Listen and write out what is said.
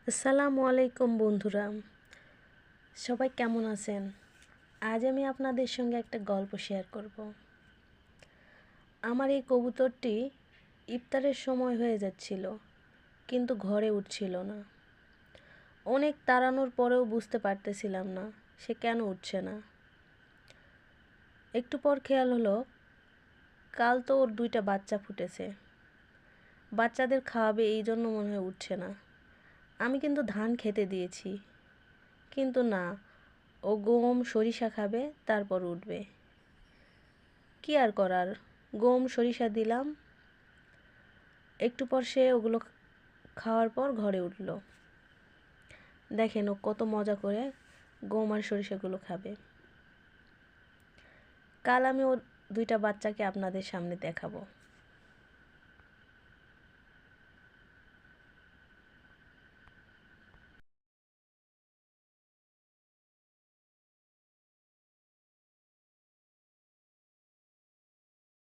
আসসালামু আলাইকুম বন্ধুরা, সবাই কেমন আছেন? আজ আমি আপনাদের সঙ্গে একটা গল্প শেয়ার করব। আমার এই কবুতরটি ইফতারের সময় হয়ে যাচ্ছিল, কিন্তু ঘরে উঠছিল না। অনেক তাড়ানোর পরেও বুঝতে পারতেছিলাম না সে কেন উঠছে না। একটু পর খেয়াল হলো, কাল তো ওর 2টা বাচ্চা ফুটেছে, বাচ্চাদের খাওয়াবে, এই জন্য মনে হয় উঠছে না। আমি কিন্তু ধান খেতে দিয়েছি, কিন্তু না, ও গম সরিষা খাবে, তারপর উঠবে। কি আর করার, গম সরিষা দিলাম। একটু পর সে ওগুলো খাওয়ার পর ঘরে উঠল। দেখেন ও কত মজা করে গম আর সরিষাগুলো খাবে। কাল আমি ওর 2টা বাচ্চাকে আপনাদের সামনে দেখাবো।